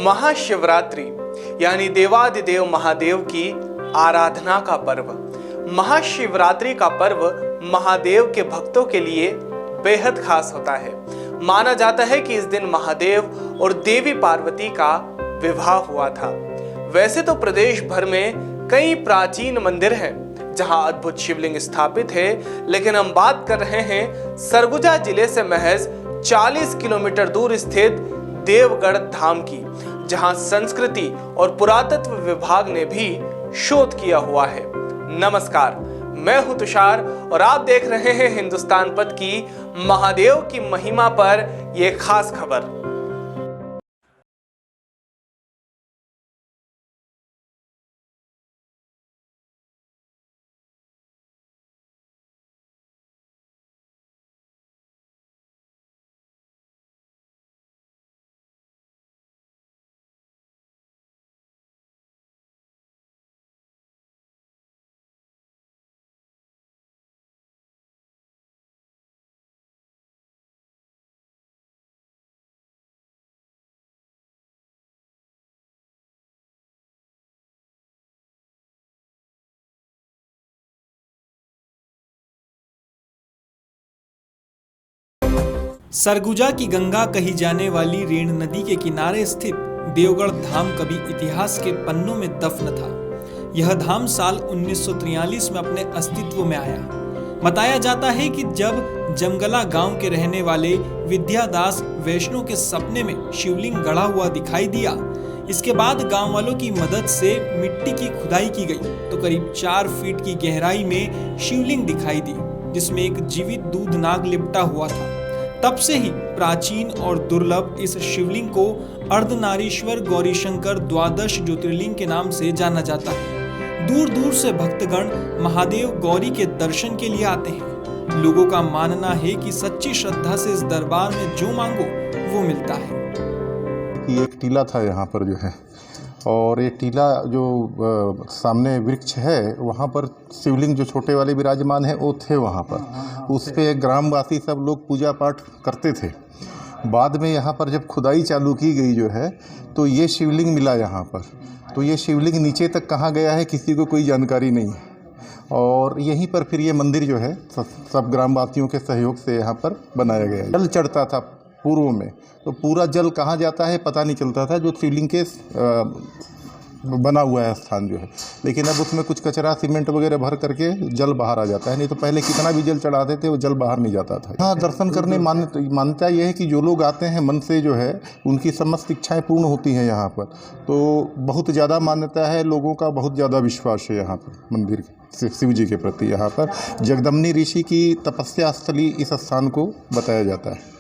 महाशिवरात्रि यानी देवादिदेव महादेव की आराधना का पर्व। महाशिवरात्रि का पर्व महादेव के भक्तों के लिए बेहद खास होता है। माना जाता है कि इस दिन महादेव और देवी पार्वती का विवाह हुआ था। वैसे तो प्रदेश भर में कई प्राचीन मंदिर हैं जहां अद्भुत शिवलिंग स्थापित है, लेकिन हम बात कर रहे हैं सरगुजा जिले से महज 40 किलोमीटर दूर स्थित देवगढ़ धाम की, जहां संस्कृति और पुरातत्व विभाग ने भी शोध किया हुआ है। नमस्कार, मैं हूं तुषार और आप देख रहे हैं हिंदुस्तान पथ की महादेव की महिमा पर यह खास खबर। सरगुजा की गंगा कही जाने वाली रेण नदी के किनारे स्थित देवगढ़ धाम कभी इतिहास के पन्नों में दफन था। यह धाम साल 1943 में अपने अस्तित्व में आया। बताया जाता है कि जब जमगला गांव के रहने वाले विद्यादास वैष्णव के सपने में शिवलिंग गड़ा हुआ दिखाई दिया। इसके बाद गांव वालों की मदद से मिट्टी की खुदाई की गई तो करीब 4 फीट की गहराई में शिवलिंग दिखाई दी, जिसमें एक जीवित दूध नाग लिपटा हुआ था। तब से ही प्राचीन और दुर्लभ इस शिवलिंग को अर्धनारीश्वर गौरीशंकर द्वादश ज्योतिर्लिंग के नाम से जाना जाता है। दूर दूर से भक्तगण महादेव गौरी के दर्शन के लिए आते हैं। लोगों का मानना है कि सच्ची श्रद्धा से इस दरबार में जो मांगो वो मिलता है। एक टीला था यहाँ पर जो है, और ये टीला जो सामने वृक्ष है वहाँ पर शिवलिंग जो छोटे वाले विराजमान है वो थे वहाँ पर। उस पे ग्रामवासी सब लोग पूजा पाठ करते थे। बाद में यहाँ पर जब खुदाई चालू की गई जो है तो ये शिवलिंग मिला यहाँ पर। तो ये शिवलिंग नीचे तक कहाँ गया है किसी को कोई जानकारी नहीं है, और यहीं पर फिर ये मंदिर जो है सब ग्रामवासियों के सहयोग से यहाँ पर बनाया गया है। जल चढ़ता था पूर्व में, तो पूरा जल कहाँ जाता है पता नहीं चलता था, जो शिवलिंग के बना हुआ है स्थान जो है। लेकिन अब उसमें कुछ कचरा सीमेंट वगैरह भर करके जल बाहर आ जाता है, नहीं तो पहले कितना भी जल चढ़ाते थे वो जल बाहर नहीं जाता था। हाँ, दर्शन करने मान्यता यह है कि जो लोग आते हैं मन से जो है उनकी समस्त इच्छाएँ पूर्ण होती हैं यहाँ पर। तो बहुत ज़्यादा मान्यता है, लोगों का बहुत ज़्यादा विश्वास है यहाँ पर मंदिर शिव जी के प्रति। यहाँ पर जगदम्नी ऋषि की तपस्या स्थली इस स्थान को बताया जाता है।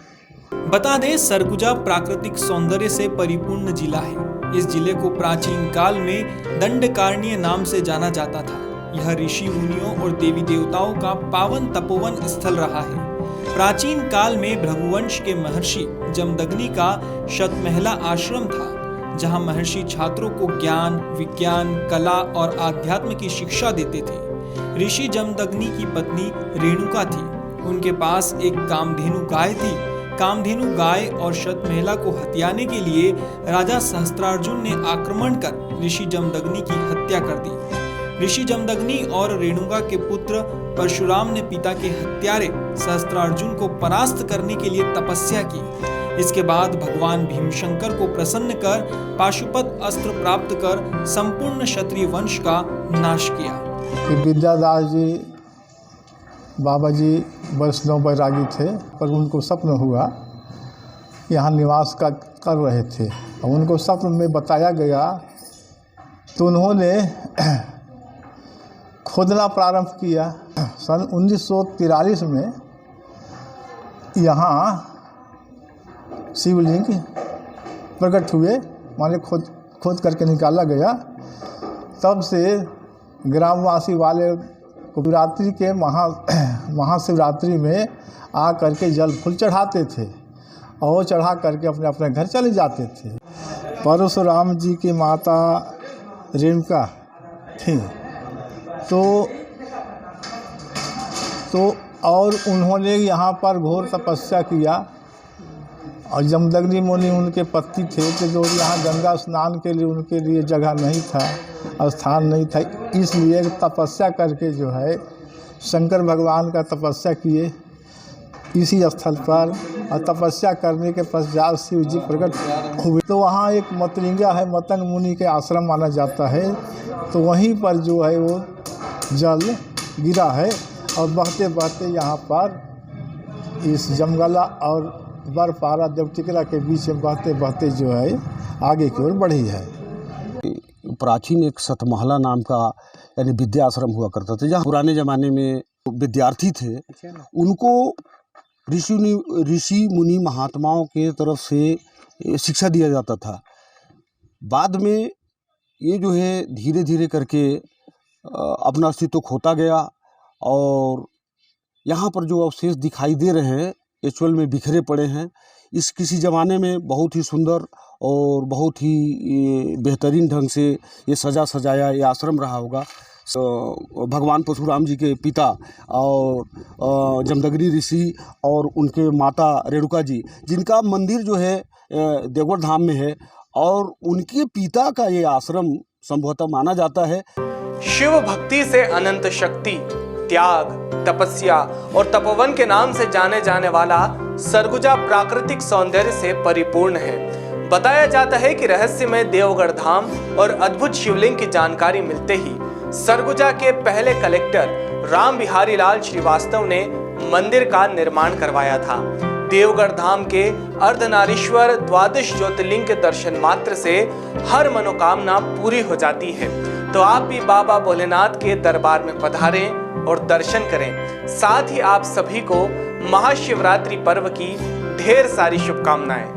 बता दें, सरगुजा प्राकृतिक सौंदर्य से परिपूर्ण जिला है। इस जिले को प्राचीन काल में दंडकारण्य नाम से जाना जाता था। यह ऋषि मुनियों और देवी देवताओं का पावन तपोवन स्थल रहा है। प्राचीन काल में भृगुवंश के महर्षि जमदग्नि का शतमहला आश्रम था, जहां महर्षि छात्रों को ज्ञान, विज्ञान, कला और आध्यात्म की शिक्षा देते थे। ऋषि जमदग्नि की पत्नी रेणुका थी। उनके पास एक कामधेनु गाय थी। कामधेनु गाय और शतमहला को हथियाने के लिए राजा सहस्त्रार्जुन ने आक्रमण कर ऋषि जमदग्नि की हत्या कर दी। ऋषि जमदग्नि और रेणुका के पुत्र परशुराम ने पिता के हत्यारे सहस्त्रार्जुन को परास्त करने के लिए तपस्या की। इसके बाद भगवान भीमशंकर को प्रसन्न कर पाशुपत अस्त्र प्राप्त कर संपूर्ण क्षत्रिय वंश का नाश किया। विद्यादास जी बाबा जी वैष्णव बैरागी थे, पर उनको स्वप्न हुआ यहाँ निवास का कर रहे थे, और उनको स्वप्न में बताया गया तो उन्होंने खोदना प्रारंभ किया। सन 1943 में यहाँ शिवलिंग प्रकट हुए, माने खोद करके निकाला गया। तब से ग्रामवासी वाले शिवरात्रि के महाशिवरात्रि में आ करके जल फूल चढ़ाते थे और चढ़ा करके अपने अपने घर चले जाते थे। परशुराम जी की माता रेणुका थी, तो और उन्होंने यहाँ पर घोर तपस्या किया और जमदग्नि मुनि उनके पति थे कि जो यहाँ गंगा स्नान के लिए उनके लिए जगह नहीं था, स्थान नहीं था, इसलिए तपस्या करके जो है शंकर भगवान का तपस्या किए इसी स्थल पर। और तपस्या करने के पश्चात शिव जी प्रकट हुए। तो वहाँ एक मतलिंगा है, मतंग मुनि के आश्रम माना जाता है, तो वहीं पर जो है वो जल गिरा है और बहते बहते यहाँ पर इस जमगला और बरपारा देवटिकरा के बीच में बहते बहते जो है आगे की ओर बढ़ी है। प्राचीन एक सतमहला नाम का यानी विद्या आश्रम हुआ करता था, जहाँ पुराने ज़माने में विद्यार्थी थे उनको ऋषि मुनि महात्माओं के तरफ से शिक्षा दिया जाता था। बाद में ये जो है धीरे धीरे करके अपना अस्तित्व खोता गया और यहाँ पर जो अवशेष दिखाई दे रहे हैं एक्चुअल में बिखरे पड़े हैं। इस किसी ज़माने में बहुत ही सुंदर और बहुत ही बेहतरीन ढंग से ये सजा सजाया ये आश्रम रहा होगा। भगवान परशुराम जी के पिता और जमदग्नि ऋषि और उनके माता रेणुका जी, जिनका मंदिर जो है देवगढ़ धाम में है, और उनके पिता का ये आश्रम संभवतः माना जाता है। शिव भक्ति से अनंत शक्ति, त्याग, तपस्या और तपोवन के नाम से जाने जाने वाला सरगुजा प्राकृतिक सौंदर्य से परिपूर्ण है। बताया जाता है कि रहस्यमय देवगढ़ धाम और अद्भुत शिवलिंग की जानकारी मिलते ही सरगुजा के पहले कलेक्टर राम बिहारी लाल श्रीवास्तव ने मंदिर का निर्माण करवाया था। देवगढ़ धाम के अर्धनारीश्वर द्वादश ज्योतिर्लिंग के दर्शन मात्र से हर मनोकामना पूरी हो जाती है। तो आप भी बाबा भोलेनाथ के दरबार में पधारें और दर्शन करें। साथ ही आप सभी को महाशिवरात्रि पर्व की ढेर सारी शुभकामनाएं।